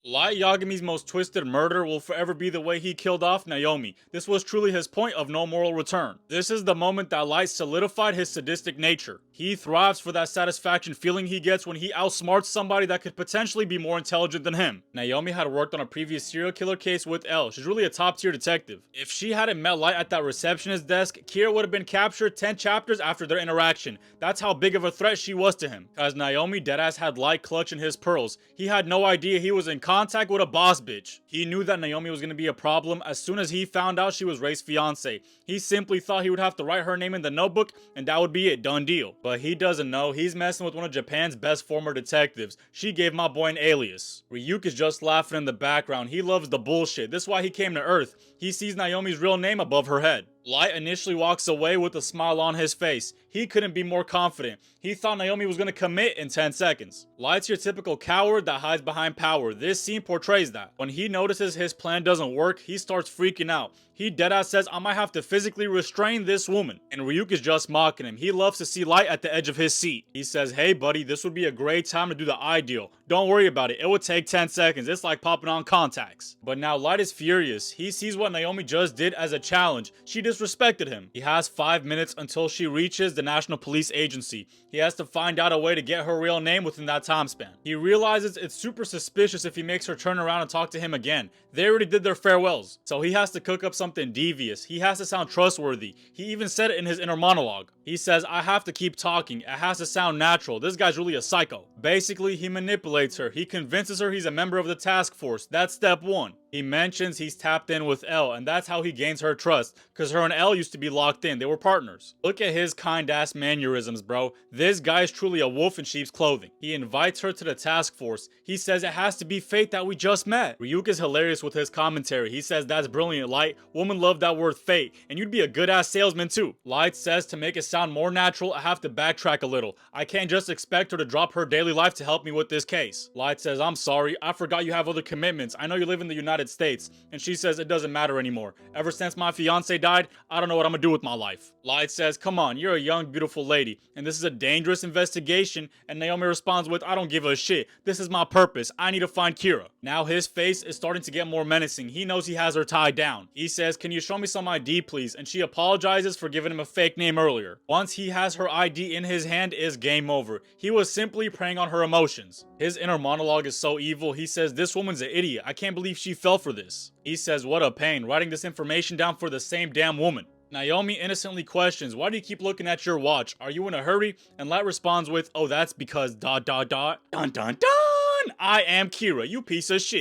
Light Yagami's most twisted murder will forever be the way he killed off Naomi. This was truly his point of no moral return. This is the moment that Light solidified his sadistic nature. He thrives for that satisfaction feeling he gets when he outsmarts somebody that could potentially be more intelligent than him. Naomi had worked on a previous serial killer case with Elle. She's really a top tier detective. If she hadn't met Light at that receptionist desk, Kira would have been captured 10 chapters after their interaction. That's how big of a threat she was to him. As Naomi deadass had Light clutching his pearls, he had no idea he was in contact with a boss bitch. He knew that Naomi was going to be a problem as soon as he found out she was Ray's fiance. He simply thought he would have to write her name in the notebook and that would be it, done deal. But he doesn't know he's messing with one of Japan's best former detectives. She gave my boy an alias. Ryuk is just laughing in the background. He loves the bullshit. This is why he came to Earth. He sees Naomi's real name above her head. Light initially walks away with a smile on his face. He couldn't be more confident. He thought Naomi was going to commit in 10 seconds. Light's your typical coward that hides behind power. This scene portrays that. When he notices his plan doesn't work, he starts freaking out. He deadass says, I might have to physically restrain this woman. And Ryuk is just mocking him. He loves to see Light at the edge of his seat. He says, hey buddy, this would be a great time to do the eye deal. Don't worry about it. It would take 10 seconds. It's like popping on contacts. But now Light is furious. He sees what Naomi just did as a challenge. She disrespected him. He has 5 minutes until she reaches the National Police Agency. He has to find out a way to get her real name within that time span. He realizes it's super suspicious if he makes her turn around and talk to him again. They already did their farewells. So he has to cook up something devious. He has to sound trustworthy. He even said it in his inner monologue. He says, I have to keep talking. It has to sound natural. This guy's really a psycho. Basically, he manipulates her. He convinces her he's a member of the task force. That's step one. He mentions he's tapped in with Elle, and that's how he gains her trust, cause her and Elle used to be locked in. They were partners. Look at his kind ass mannerisms, bro. This guy is truly a wolf in sheep's clothing. He invites her to the task force. He says it has to be fate that we just met. Ryuk is hilarious with his commentary. He says that's brilliant, Light. Women love that word fate, and you'd be a good ass salesman too. Light says to make it sound more natural, I have to backtrack a little. I can't just expect her to drop her daily life to help me with this case. Light says, I'm sorry, I forgot you have other commitments. I know you live in the United States. And she says it doesn't matter anymore. Ever since my fiance died, I don't know what I'm gonna do with my life. Light says, come on, you're a young, beautiful lady, and this is a dangerous investigation. And Naomi responds with, I don't give a shit. This is my purpose. I need to find Kira. Now his face is starting to get more menacing. He knows he has her tied down. He says, can you show me some ID, please? And she apologizes for giving him a fake name earlier. Once he has her ID in his hand, is game over. He was simply preying on her emotions. His inner monologue is so evil. He says, this woman's an idiot. I can't believe she fell for this. He says, what a pain, writing this information down for the same damn woman. Naomi innocently questions, why do you keep looking at your watch? Are you in a hurry? And Light responds with, oh, that's because ... Dun dun dun! I am Kira, you piece of shit.